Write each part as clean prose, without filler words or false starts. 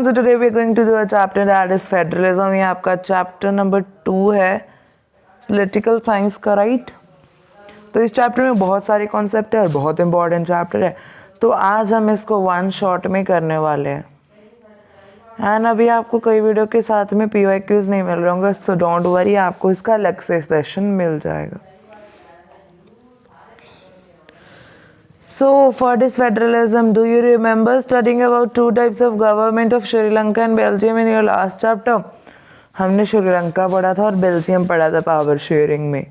everyone, so today we're going to do a chapter that is federalism. ये आपका chapter number 2 है political science का, right. तो इस चैप्टर में बहुत सारे कॉन्सेप्ट है और बहुत इंपॉर्टेंट चैप्टर है, तो आज हम इसको वन शॉट में करने वाले हैं। एंड अभी आपको कई वीडियो के साथ में PYQs नहीं मिल रहे होंगे, सो डोंट वरी, आपको इसका अलग से सेशन मिल जाएगा। So for this federalism, do you remember studying about two types of government of Sri Lanka and Belgium in your last chapter? हमने श्रीलंका पढ़ा था और बेल्जियम पढ़ा था पावर शेयरिंग में।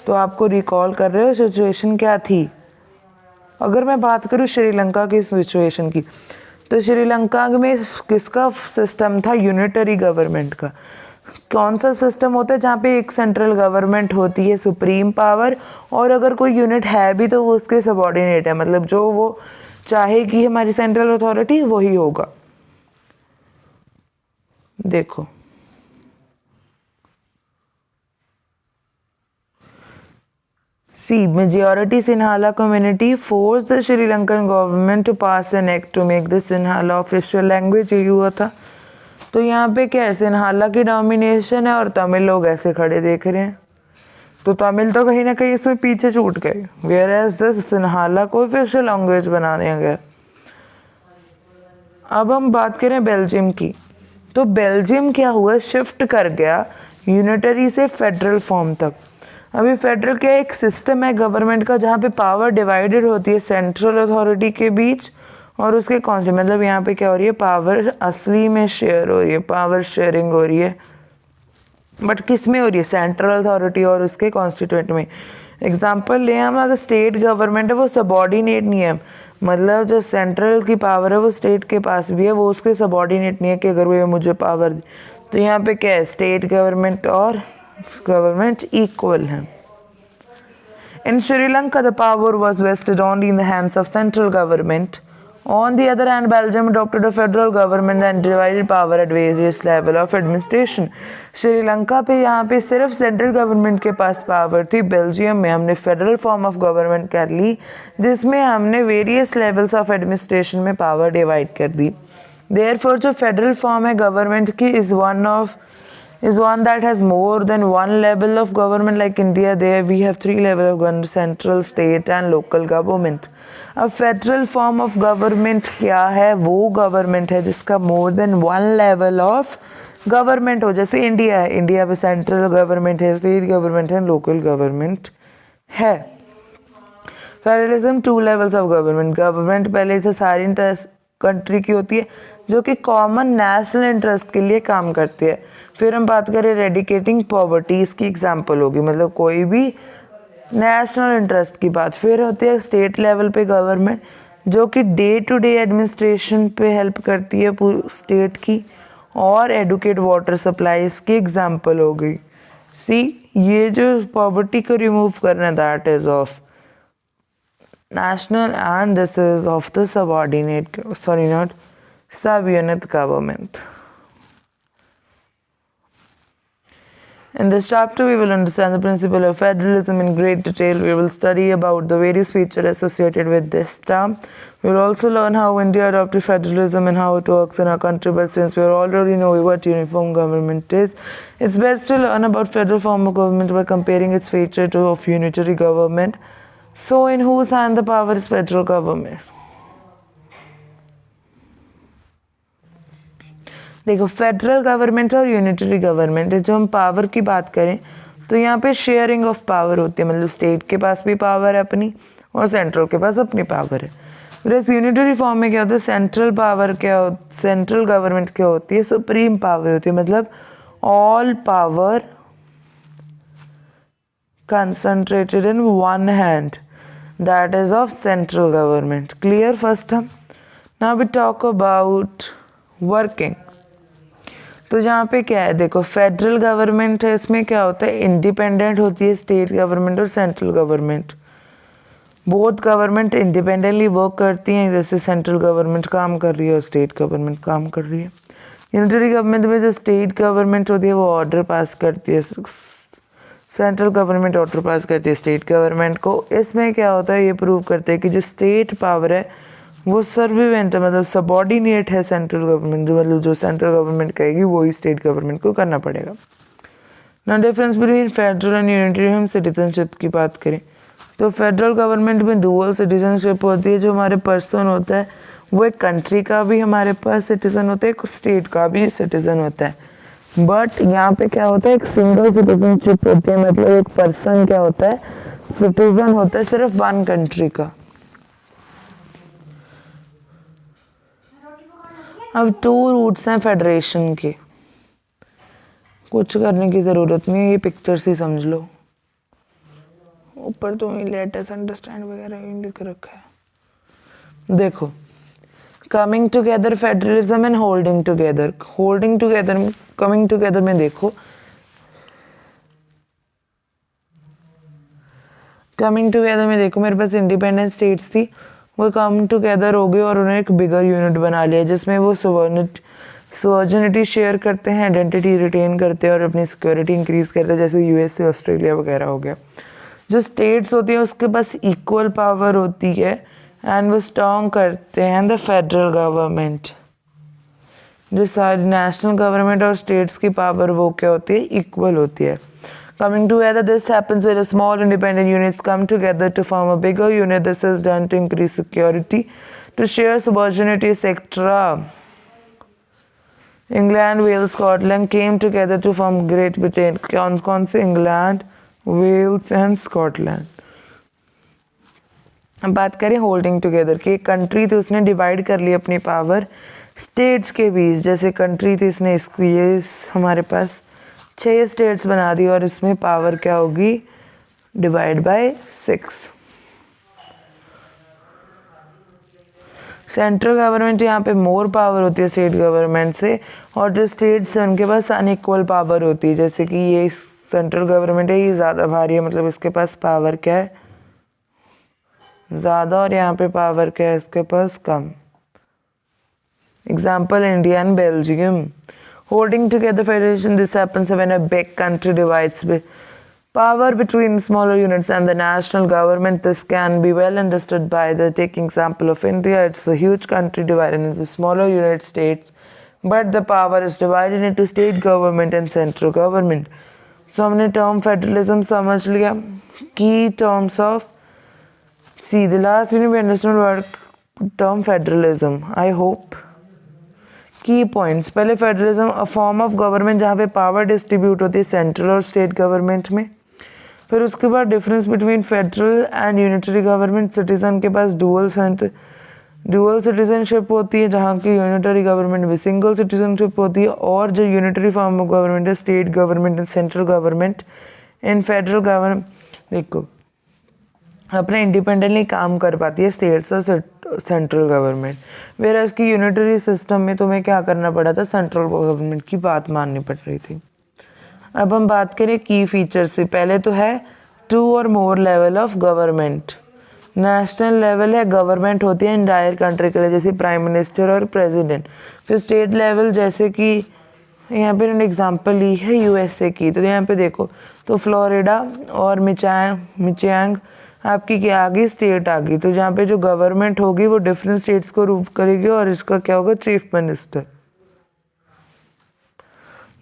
तो आपको रिकॉल कर रहे हो सिचुएशन क्या थी? अगर मैं बात करूँ श्रीलंका की सिचुएशन की, तो श्रीलंका में किसका सिस्टम था? यूनिटरी गवर्नमेंट का। कौन सा सिस्टम होता है जहाँ पे एक सेंट्रल गवर्नमेंट होती है सुप्रीम पावर, और अगर कोई यूनिट है भी तो वो उसके सबऑर्डिनेट है, मतलब जो वो चाहेगी हमारी सेंट्रल अथॉरिटी वही होगा। देखो majority Sinhala community forced the Sri Lankan government to pass an act to make the Sinhala official language। यही हुआ था। तो यहाँ पे क्या है, सिन्हाला की डोमिनेशन है और तमिल लोग ऐसे खड़े देख रहे हैं, तो तमिल तो कहीं ना कहीं इसमें पीछे छूट गए, वेयर एज द सिन्हाला को ऑफिशियल लैंग्वेज बना दिया गया। अब हम बात करें बेल्जियम की, तो बेल्जियम क्या हुआ, शिफ्ट कर गया यूनिटरी से फेडरल फॉर्म तक। अभी फेडरल क्या एक सिस्टम है गवर्नमेंट का जहाँ पे पावर डिवाइडेड होती है सेंट्रल अथॉरिटी के बीच और उसके कॉन्स्टिट्यूट, मतलब यहाँ पे क्या हो रही है, पावर असली में शेयर हो रही है, पावर शेयरिंग हो रही है, बट किस में हो रही है? सेंट्रल अथॉरिटी और उसके कॉन्स्टिट्यूएंट में। एग्जांपल ले हम, अगर स्टेट गवर्नमेंट है वो सबऑर्डिनेट नहीं है, मतलब जो सेंट्रल की पावर है वो स्टेट के पास भी है, वो उसके सबऑर्डिनेट नहीं है कि अगर वो मुझे पावर दे। तो यहाँ पे क्या है, स्टेट गवर्नमेंट और गवर्नमेंट इक्वल है। In Sri Lanka, the power was vested only in the hands of central government. On the other hand, Belgium adopted a federal government and divided power at various level of administration. Sri Lanka पे यहाँ पे सिर्फ central government के पास power थी, Belgium में हमने federal form of government कर ली जिसमें हमने वेरियस लेवल्स ऑफ एडमिनिस्ट्रेशन में पावर डिवाइड कर दी। Therefore, जो फेडरल फॉर्म है गवर्नमेंट की is one that has more than one level of government. Like India, there we have 3 levels of government: central, state and local government. अब federal form of government क्या है? वो government है जिसका more than one level of government हो। जैसे India है, India पे सेंट्रल गवर्नमेंट है, स्टेट गवर्नमेंट है, लोकल गवर्नमेंट है। Federalism 2 levels of government. Government पहले से सारी कंट्री की होती है जो कि कॉमन नेशनल इंटरेस्ट के लिए काम करती है। फिर हम बात करें रेडिकेटिंग पॉवर्टी, इसकी एग्जांपल होगी, मतलब कोई भी नेशनल इंटरेस्ट की बात। फिर होती है स्टेट लेवल पे गवर्नमेंट जो कि डे टू डे एडमिनिस्ट्रेशन पे हेल्प करती है स्टेट की, और एडुकेट वाटर सप्लाई इसकी एग्जांपल हो गई। सी, ये जो पॉवर्टी को रिमूव करना, that is of national and this is of the subordinate, sorry not sub-unit government. In this chapter we will understand the principle of federalism in great detail. We will study about the various features associated with this term. We will also learn how India adopted federalism and how it works in our country, but since we already know what uniform government is, it's best to learn about federal form of government by comparing its feature to of unitary government. So in whose hand the power is federal government? देखो, federal government और unitary government है। जो हम power की बात करें तो यहाँ पे शेयरिंग ऑफ पावर होती है, मतलब स्टेट के पास भी पावर है अपनी और सेंट्रल के पास अपनी पावर है। वैसे यूनिटरी फॉर्म में क्या होता है, सेंट्रल पावर सेंट्रल गवर्नमेंट क्या होती है, सुप्रीम पावर होती है, मतलब all power concentrated in one hand, that is of central government. Clear first term? Now we talk about working. तो जहाँ पे क्या है, देखो फेडरल गवर्नमेंट है, इसमें क्या होता है, इंडिपेंडेंट होती है स्टेट गवर्नमेंट और central government. Both government independently work करती हैं, जैसे सेंट्रल गवर्नमेंट काम कर रही है और स्टेट गवर्नमेंट काम कर रही है। यूनिटरी गवर्नमेंट में जो स्टेट गवर्नमेंट होती है वो ऑर्डर पास करती है, सेंट्रल गवर्नमेंट ऑर्डर पास करती है स्टेट गवर्नमेंट को। इसमें क्या होता है, ये प्रूव करते हैं कि जो स्टेट पावर है वो सर्विवेंट है, मतलब सबॉर्डिनेट है सेंट्रल गवर्नमेंट, जो मतलब जो सेंट्रल गवर्नमेंट कहेगी वो ही स्टेट गवर्नमेंट को करना पड़ेगा। ना difference between federal and unitary, हम सिटीजनशिप की बात करें तो फेडरल गवर्नमेंट में डुअल सिटीजनशिप होती है। जो हमारे पर्सन होता है वो एक कंट्री का भी हमारे पास सिटीजन होता है, एक स्टेट का भी सिटीजन होता है। बट यहाँ पे क्या होता है, एक सिंगल सिटीजनशिप होती है, मतलब एक पर्सन क्या होता है, सिटीजन होता है सिर्फ वन कंट्री का। अब 2 रूट्स हैं फेडरेशन के, कुछ करने की ज़रूरत नहीं है, ये पिक्चर से समझ लो। ऊपर तो लेटेस्ट अंडरस्टैंड वगैरह लिख रखा है। देखो, coming together federalism and holding together. Holding together, coming together में देखो, कमिंग टुगेदर में देखो मेरे पास इंडिपेंडेंट स्टेट्स थी, वो कम टुगेदर हो गए और उन्होंने एक बिगर यूनिट बना लिया जिसमें वो सोवर्निटी शेयर करते हैं, आइडेंटिटी रिटेन करते हैं और अपनी सिक्योरिटी इंक्रीज करते हैं, जैसे यूएसए, ऑस्ट्रेलिया वगैरह हो गया। जो स्टेट्स होती हैं उसके पास इक्वल पावर होती है एंड वो स्ट्रॉन्ग करते हैं द फेडरल गवर्नमेंट। जो सारी नेशनल गवर्नमेंट और स्टेट्स की पावर वो क्या होती है, इक्वल होती है। Coming together, this happens when small independent units come together to form a bigger unit. This is done to increase security, to share sovereignty, etc. England, Wales, Scotland came together to form Great Britain. कौन से? England, Wales and Scotland. अब बात करें holding together की, एक country थी उसने divide कर ली अपनी पावर स्टेट्स के बीच। जैसे कंट्री थी इसने इसको ये हमारे पास 6 स्टेट्स बना दी और इसमें पावर क्या होगी, डिवाइड बाय 6। सेंट्रल गवर्नमेंट यहाँ पे मोर पावर होती है स्टेट गवर्नमेंट से, और जो स्टेट्स हैं उनके पास अनइक्वल पावर होती है। जैसे कि ये सेंट्रल गवर्नमेंट है, ये ज़्यादा भारी है, मतलब इसके पास पावर क्या है, ज़्यादा, और यहाँ पे पावर क्या है, इसके पास कम। Example India and Belgium. Holding together federation, this happens when a big country divides power between smaller units and the national government. This can be well understood by the taking example of India. It's a huge country divided into smaller unit states, but the power is divided into state government and central government. So हमने term federalism समझ लिया। Key terms of, see the last unit we understood word term federalism. I hope की points, पहले federalism a form of government जहाँ पे power distribute होती है central और स्टेट गवर्नमेंट में। फिर उसके बाद difference between federal and unitary government. Citizen के पास डुअल सिटीजनशिप होती है, जहाँ की यूनिटरी गवर्नमेंट में सिंगल सिटीजनशिप होती है। और जो यूनिटरी फॉर्म ऑफ गवर्नमेंट है state government and central government. In federal government देखो अपने इंडिपेंडेंटली काम कर पाती है स्टेट्स और सेंट्रल गवर्नमेंट, वेयर इसकी यूनिटरी सिस्टम में तुम्हें क्या करना पड़ा था, सेंट्रल गवर्नमेंट की बात माननी पड़ रही थी। अब हम बात करें की फीचर से, पहले तो है 2 और more level of government. National level है, गवर्नमेंट होती है इंटायर कंट्री के लिए, जैसे प्राइम मिनिस्टर और प्रेसिडेंट। फिर स्टेट लेवल, जैसे कि यहाँ पे उन्होंने एग्जांपल ली है यूएसए की, तो यहाँ पे देखो तो फ्लोरिडा और मिचियांग आपकी क्या आ गई, स्टेट आ गई। तो जहाँ पे जो गवर्नमेंट होगी वो डिफरेंट स्टेट्स को रूल करेगी और इसका क्या होगा, चीफ मिनिस्टर,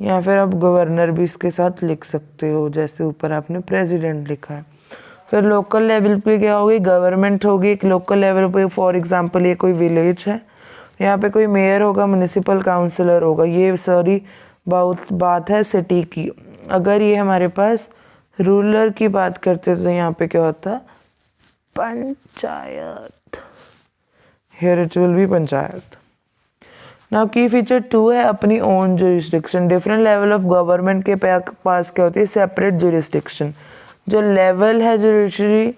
या फिर आप गवर्नर भी इसके साथ लिख सकते हो, जैसे ऊपर आपने प्रेसिडेंट लिखा है। फिर लोकल लेवल पे क्या होगी, गवर्नमेंट होगी एक लोकल लेवल पे। फॉर एग्जांपल ये कोई विलेज है, यहाँ पे कोई मेयर होगा, म्यूनिसिपल काउंसिलर होगा। ये सॉरी बात है सिटी की। अगर ये हमारे पास रूरल की बात करते तो यहाँ पे क्या होता, panchayat. Here it will be panchayat. Now key feature 2 है अपनी own jurisdiction. Different level of government के पास क्या होती है, सेपरेट जुरिस्डिक्शन। जो लेवल है जुडिशरी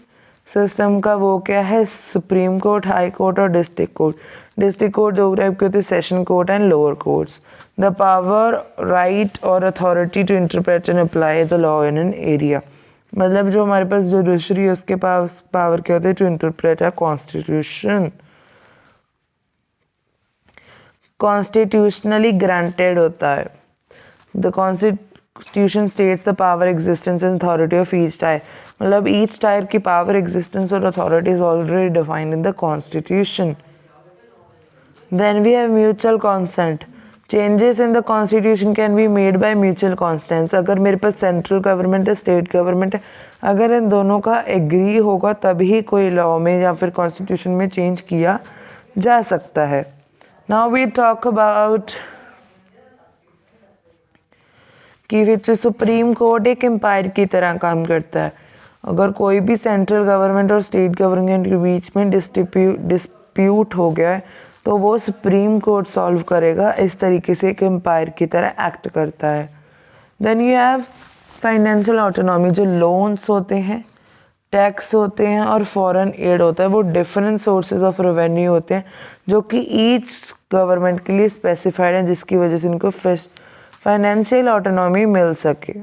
सिस्टम का वो क्या है, सुप्रीम कोर्ट, हाई कोर्ट और district court. District court 2 type के होते हैं, session court and lower courts. The power, right और authority to interpret and apply the law in an area. मतलब जो हमारे पास जुडिशरी है उसके पास पावर क्या होता है, to interpret a constitution. Constitutionally granted होता है। The constitution states the power, existence and authority of each tier. मतलब ईच टायर की पावर, एग्जिस्टेंस और authority is already defined in the constitution. Then we have mutual consent. Changes in the constitution can be made by mutual consent. अगर मेरे पास central government है, state government है, अगर इन दोनों का एग्री होगा तभी कोई लॉ में या फिर कॉन्स्टिट्यूशन में चेंज किया जा सकता है. नाउ वी टॉक अबाउट कि विच सुप्रीम कोर्ट एक एम्पायर की तरह काम करता है. अगर कोई भी सेंट्रल गवर्नमेंट और स्टेट गवर्नमेंट के बीच में डिस्प्यूट हो गया है तो वो सुप्रीम कोर्ट सॉल्व करेगा. इस तरीके से एक एम्पायर की तरह एक्ट करता है. Then you have financial autonomy. जो लोन्स होते हैं, टैक्स होते हैं और फॉरेन एड होता है, वो डिफरेंट सोर्सेज ऑफ रेवेन्यू होते हैं जो कि ईच गवर्नमेंट के लिए स्पेसिफाइड है, जिसकी वजह से उनको फाइनेंशियल ऑटोनॉमी मिल सके.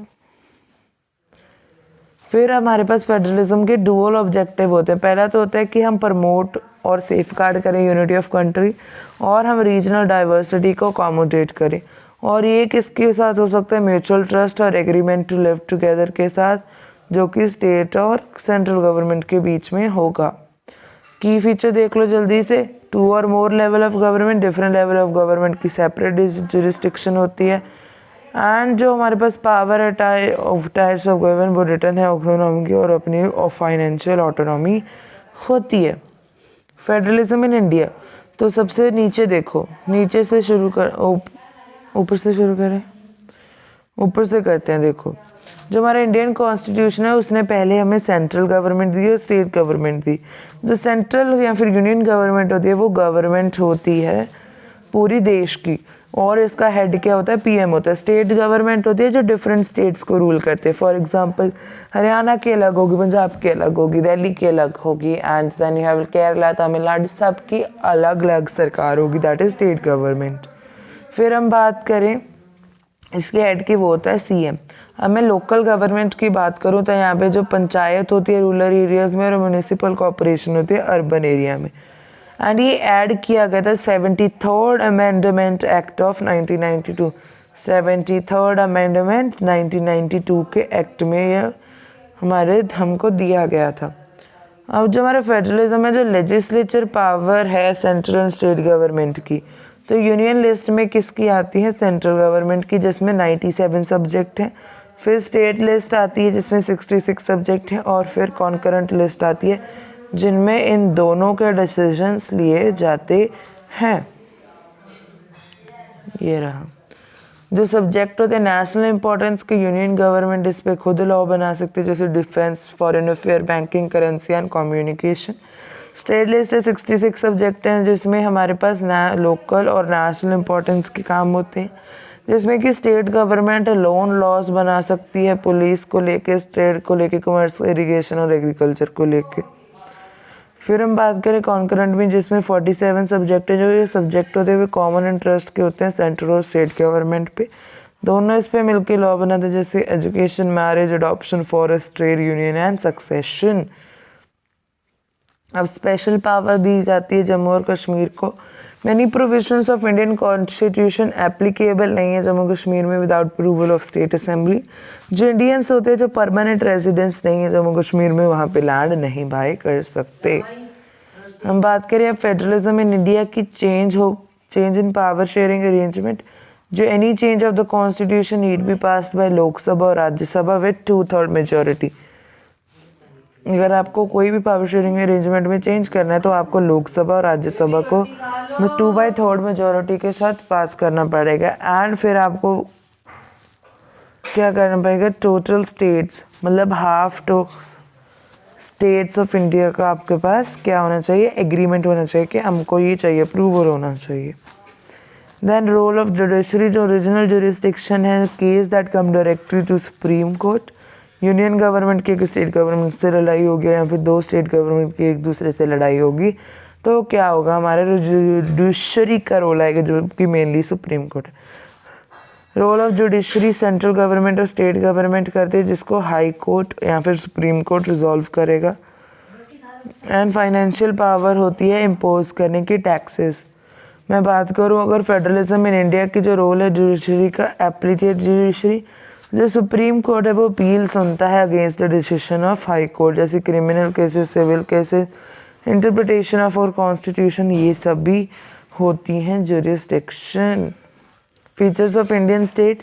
फिर हमारे पास फेडरलिज्म के डुअल ऑब्जेक्टिव होते हैं. पहला तो होता है कि हम प्रमोट और सेफगार्ड करें यूनिटी ऑफ कंट्री, और हम रीजनल डाइवर्सिटी को अकोमोडेट करें. और ये किसके साथ हो सकता है? म्यूचुअल ट्रस्ट और एग्रीमेंट टू लिव टुगेदर के साथ, जो कि स्टेट और सेंट्रल गवर्नमेंट के बीच में होगा. की फीचर देख लो जल्दी से. 2 और more level of government, different level of government की सेपरेट जुरिस्डिक्शन होती है. एंड जो हमारे पास पावर है टायर्स ऑफ गवर्नमेंट, वो रिटर्न है ऑटोनॉमी की और अपनी फाइनेंशियल ऑटोनॉमी होती है. फेडरलिज्म इन इंडिया, तो सबसे नीचे देखो, नीचे से शुरू कर, ऊपर से शुरू करें, ऊपर से करते हैं. देखो जो हमारा इंडियन कॉन्स्टिट्यूशन है उसने पहले हमें सेंट्रल गवर्नमेंट दी और स्टेट गवर्नमेंट दी. जो सेंट्रल या फिर यूनियन गवर्नमेंट होती है वो गवर्नमेंट होती है पूरी देश की, और इसका हेड क्या होता है? पीएम होता है. स्टेट गवर्नमेंट होती है जो डिफरेंट स्टेट्स को रूल करते हैं. फॉर एग्जांपल हरियाणा की अलग होगी, पंजाब की अलग होगी, दिल्ली की अलग होगी, and then you have Kerala, Tamil Nadu, सबकी अलग अलग सरकार होगी. That is state government. फिर हम बात करें इसके हेड की, वो होता है सीएम. अब मैं लोकल गवर्नमेंट की बात करूँ तो यहाँ पे जो पंचायत होती है रूरल एरियाज़ में और म्यूनिसिपल कॉर्पोरेशन होती है अर्बन एरिया में. एंड ये ऐड किया गया था 73rd amendment act of 1992. 73rd amendment 1992 के एक्ट में यह हमको दिया गया था. अब जो हमारा फेडरलिज्म है, जो लेजिस्लेचर पावर है सेंट्रल एंड स्टेट गवर्नमेंट की, तो यूनियन लिस्ट में किसकी आती है? सेंट्रल गवर्नमेंट की, जिसमें 97 सब्जेक्ट हैं. फिर स्टेट लिस्ट आती है जिसमें 66 सब्जेक्ट हैं, और फिर कॉन्करेंट लिस्ट आती है जिनमें इन दोनों के डिसीजंस लिए जाते हैं. ये रहा जो सब्जेक्ट होते हैं नेशनल इंपॉर्टेंस के, यूनियन गवर्नमेंट इस पे खुद लॉ बना सकते हैं, जैसे defence, foreign affair, banking, currency and communication. State list से 66 सब्जेक्ट हैं जिसमें हमारे पास लोकल और नेशनल इंपॉर्टेंस के काम होते हैं, जिसमें कि स्टेट गवर्नमेंट लोन लॉज बना सकती है पुलिस को लेके, स्टेट को लेके, कॉमर्स, इरिगेशन और एग्रीकल्चर को लेके. फिर हम बात करें कॉन्करेंट में, जिसमें 47 सब्जेक्ट है. जो ये सब्जेक्ट होते हैं वे कॉमन इंटरेस्ट के होते हैं सेंट्रल और स्टेट गवर्नमेंट पे. दोनों इस पे मिलकर लॉ बनाते हैं, जैसे education, marriage, adoption, forest, trade union and succession. अब स्पेशल पावर दी जाती है जम्मू और कश्मीर को. Many provisions of Indian constitution applicable नहीं है जम्मू कश्मीर में without approval of state assembly. जो इंडियंस होते हैं जो परमानेंट रेजिडेंट्स नहीं है जम्मू कश्मीर में, वहाँ पे लैंड नहीं बाय कर सकते. हम बात करें अब फेडरलिज्म इन इंडिया की change in power sharing arrangement. जो any change of the constitution need be passed by Lok Sabha और राज्यसभा विद 2/3 मेजोरिटी. अगर आपको कोई भी पावर शेयरिंग अरेंजमेंट में चेंज करना है तो आपको लोकसभा और राज्यसभा को 2/3 मेजोरिटी के साथ पास करना पड़ेगा. एंड फिर आपको क्या करना पड़ेगा? टोटल स्टेट्स, मतलब half to states of India का आपके पास क्या होना चाहिए? एग्रीमेंट होना चाहिए कि हमको ये चाहिए, अप्रूवल होना चाहिए. देन रोल ऑफ जुडिशरी, जो ओरिजिनल जुरिस्डिक्शन है, case that come directly to supreme court. Union government की एक स्टेट गवर्नमेंट से लड़ाई होगी या फिर दो स्टेट गवर्नमेंट की एक दूसरे से लड़ाई होगी, तो क्या होगा? हमारे जुडिशरी का रोल आएगा, जो कि मेनली सुप्रीम कोर्ट है. Role of judiciary central government और स्टेट गवर्नमेंट करते हैं, जिसको हाई कोर्ट या फिर सुप्रीम कोर्ट रिजॉल्व करेगा. एंड फाइनेंशियल पावर होती है इम्पोज करने की टैक्सेस. मैं बात करूं अगर फेडरलिज्म इन इंडिया की जो रोल है जुडिशरी का, एप्लीकेट जुडिशरी, जो सुप्रीम कोर्ट है वो अपील सुनता है against the decision of high court, जैसे criminal cases, civil cases, interpretation of और कॉन्स्टिट्यूशन, ये सब भी होती हैं jurisdiction. Features of Indian state: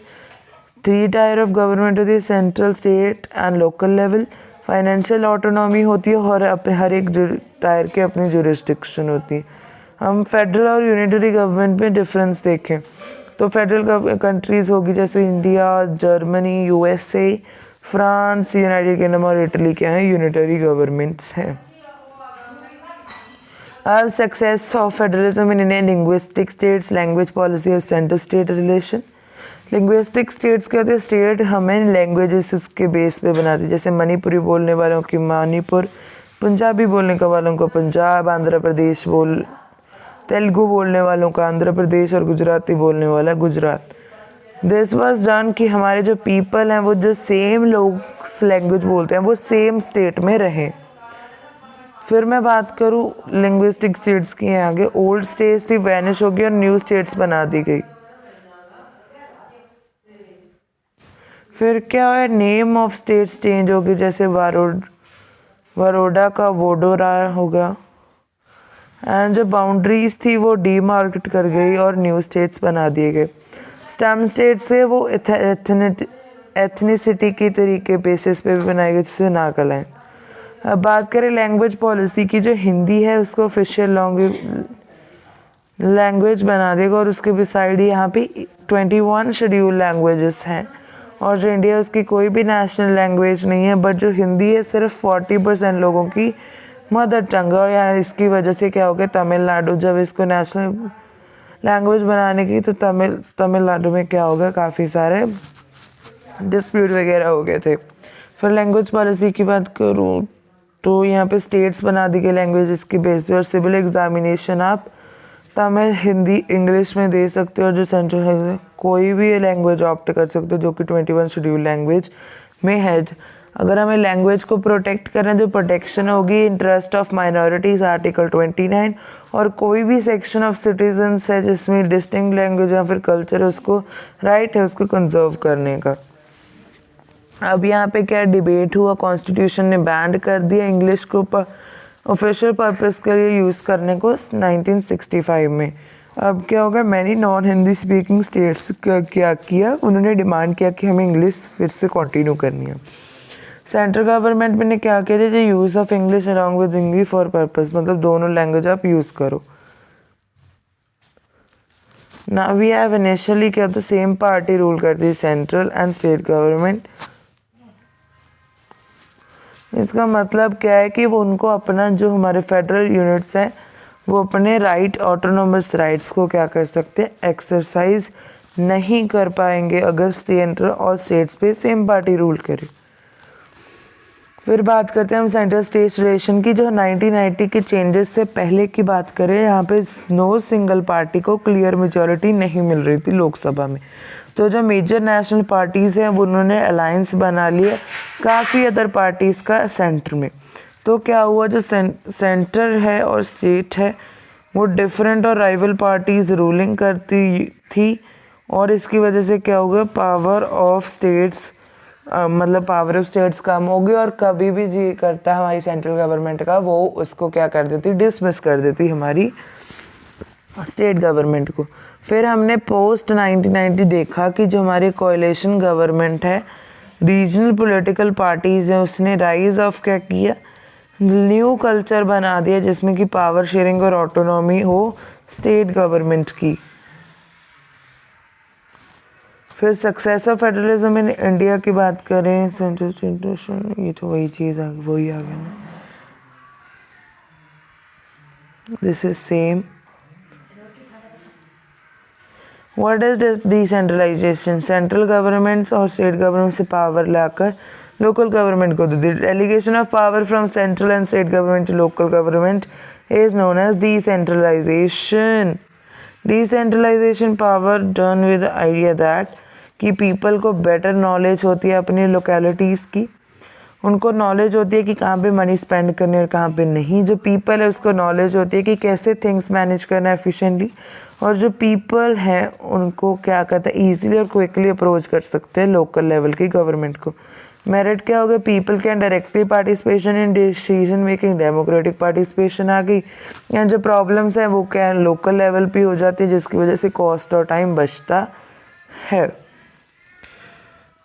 3 tier of government होती है, central, state and local level. Financial autonomy होती है और हर एक टायर के अपनी जुरिस्डिक्शन होती है. हम फेडरल और यूनिटरी गवर्नमेंट में डिफरेंस देखें तो फेडरल कंट्रीज़ होगी जैसे India, Germany, USA, France, United Kingdom और इटली क्या हैं, यूनिटरी गवर्नमेंट्स हैं. Success of federalism in India: linguistic states, language policy और centre state relation. Linguistic states क्या होते हैं? स्टेट हमें लैंग्वेजेस के बेस पे बनाती है, जैसे मणिपुरी बोलने वालों की मणिपुर, पंजाबी बोलने का वालों को पंजाब, आंध्र प्रदेश तेलुगु बोलने वालों का आंध्र प्रदेश और गुजराती बोलने वाला गुजरात. दिस वाज डन कि हमारे जो पीपल हैं वो जो सेम लोग लैंग्वेज बोलते हैं वो सेम स्टेट में रहें. फिर मैं बात करूँ लिंग्विस्टिक स्टेट्स की हैं आगे. ओल्ड स्टेट्स थी वैनिश हो गई और न्यू स्टेट्स बना दी गई. फिर क्या है, नेम ऑफ स्टेट्स चेंज होगी, जैसे वरोडा का वोडोरा होगा. एंड जो बाउंड्रीज थी वो डीमार्केट कर गई और न्यू स्टेट्स बना दिए गए. स्टेम स्टेट्स थे वो एथनिसिटी की तरीके बेसिस पे भी बनाए गए, जैसे नागालैंड. अब बात करें लैंग्वेज पॉलिसी की, जो हिंदी है उसको ऑफिशियल लैंग्वेज बना देगा और उसके बिसाइड यहाँ पे 21 शेड्यूल लैंग्वेजेस हैं. और जो इंडिया है उसकी कोई भी नेशनल लैंग्वेज नहीं है, बट जो हिंदी है सिर्फ 40% लोगों की मदर टंग है. और यहाँ इसकी वजह से क्या हो गया, तमिलनाडु जब इसको नेशनल लैंग्वेज बनाने की तो तमिलनाडु में क्या हो गया, काफ़ी सारे डिस्प्यूट वगैरह हो गए थे. फिर लैंग्वेज पॉलिसी की बात करूँ तो यहाँ पे स्टेट्स बना दी गई लैंग्वेज के बेस पे. और सिविल एग्जामिनेशन आप तमिल, हिंदी, इंग्लिश में दे सकते हो. और जो सेंट्रल है कोई भी लैंग्वेज ऑप्ट कर सकते हो जो कि 21 शेड्यूल लैंग्वेज में है. अगर हमें लैंग्वेज को प्रोटेक्ट करना, जो प्रोटेक्शन होगी इंटरेस्ट ऑफ माइनॉरिटीज़ आर्टिकल 29. और कोई भी सेक्शन ऑफ सिटीजन्स है जिसमें डिस्टिंक्ट लैंग्वेज या फिर कल्चर है उसको राइट है उसको कंजर्व करने का. अब यहाँ पे क्या डिबेट हुआ, कॉन्स्टिट्यूशन ने बैन कर दिया इंग्लिश को ऑफिशियल पर्पस के लिए यूज़ करने को 1965 में. अब क्या होगा, many non Hindi speaking states क्या किया, उन्होंने डिमांड किया कि हमें इंग्लिश फिर से कंटिन्यू करनी है. सेंट्रल गवर्नमेंट ने क्या किया था, use of English along with Hindi for purpose, मतलब दोनों लैंग्वेज आप यूज़ करो. ना वी हैव इनिशियली क्या तो सेम पार्टी रूल करती है सेंट्रल एंड स्टेट गवर्नमेंट. इसका मतलब क्या है कि वो उनको अपना जो हमारे फेडरल यूनिट्स हैं वो अपने राइट ऑटोनोमस राइट्स को क्या कर सकते हैं, एक्सरसाइज नहीं कर पाएंगे अगर सेंट्रल और स्टेट्स पे सेम पार्टी रूल करे. फिर बात करते हैं हम सेंट्रल स्टेट रिलेशन की. जो 1990 के चेंजेस से पहले की बात करें, यहाँ पे नो सिंगल पार्टी को क्लियर मेजॉरिटी नहीं मिल रही थी लोकसभा में. तो जो मेजर नेशनल पार्टीज़ हैं वो उन्होंने अलायंस बना लिया काफ़ी अदर पार्टीज़ का सेंटर में. तो क्या हुआ, जो सेंटर है और स्टेट है वो डिफरेंट और राइवल पार्टीज़ रूलिंग करती थी. और इसकी वजह से क्या होगा, पावर ऑफ स्टेट्स मतलब पावर ऑफ स्टेट्स कम होगी. और कभी भी जी करता है हमारी सेंट्रल गवर्नमेंट का वो उसको क्या कर देती, डिसमिस कर देती हमारी स्टेट गवर्नमेंट को. फिर हमने पोस्ट 1990 देखा कि जो हमारी कोएलिशन गवर्नमेंट है, रीजनल पॉलिटिकल पार्टीज़ हैं, उसने राइज ऑफ क्या किया, न्यू कल्चर बना दिया जिसमें कि पावर शेयरिंग और ऑटोनॉमी हो स्टेट गवर्नमेंट की. फिर success of federalism in India की बात करें, सेंट्रल स्टेट, ये तो वही चीज़ आ गया ना, this is same. What is decentralisation, central government और स्टेट गवर्नमेंट से पावर लाकर लोकल गवर्नमेंट को दे दी. Delegation of power from central and state government to local government is known as decentralisation. Decentralisation power done with idea that कि people को better knowledge होती है अपनी लोकेलिटीज़ की. उनको नॉलेज होती है कि कहाँ पे मनी स्पेंड करने और कहाँ पे नहीं. जो पीपल है उसको नॉलेज होती है कि कैसे थिंग्स मैनेज करना है एफिशिएंटली. और जो पीपल हैं उनको क्या कहते हैं, ईजिली और क्विकली अप्रोच कर सकते हैं लोकल लेवल की गवर्नमेंट को. मेरिट क्या हो गया, people can directly participation in decision making, democratic participation आ गई। यहाँ जो प्रॉब्लम्स हैं वो क्या है, लोकल लेवल पे हो जाती है, जिसकी वजह से कॉस्ट और टाइम बचता है।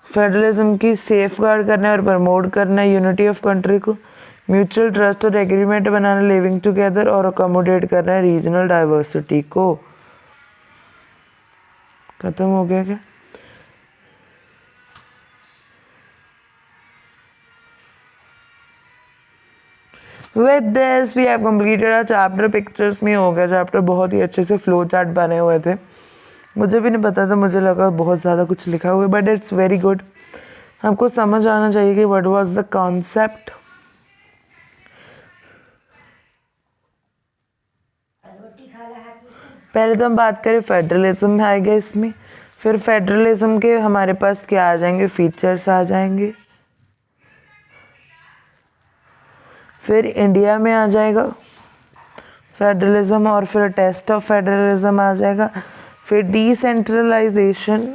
फेडरलिज्म की सेफ गार्ड करना है और प्रमोट करना है यूनिटी ऑफ कंट्री को, म्यूचुअल ट्रस्ट और एग्रीमेंट बनाना, लिविंग टुगेदर और अकोमोडेट करना है रीजनल डाइवर्सिटी को। खत्म हो गया क्या? With this we have completed a chapter. Pictures में हो गया चैप्टर, बहुत ही अच्छे से फ्लो चार्ट बने हुए थे। मुझे भी नहीं पता था, मुझे लगा बहुत ज़्यादा कुछ लिखा हुआ है, बट इट्स वेरी गुड। हमको समझ आना चाहिए कि व्हाट वाज द कॉन्सेप्ट। पहले तो हम बात करें फेडरलिज्म आएगा इसमें, फिर फेडरलिज्म के हमारे पास क्या आ जाएंगे, फीचर्स आ जाएंगे, फिर इंडिया में आ जाएगा फेडरलिज्म, और फिर टेस्ट ऑफ फेडरलिज्म आ जाएगा, फिर डिसेंट्रलाइजेशन,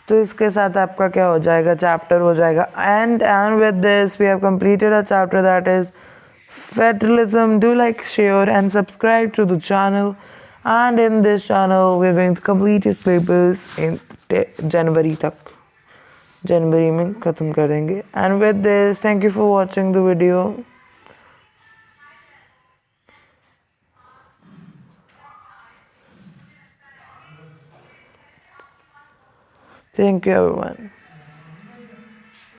तो इसके साथ आपका क्या हो जाएगा, चैप्टर हो जाएगा। And with this we have completed a chapter that is federalism. Do like, share and subscribe to the channel, and in this channel we are going to complete your syllabus in जनवरी तक, जनवरी में ख़त्म करेंगे। And with this thank you for watching the video. Thank you everyone.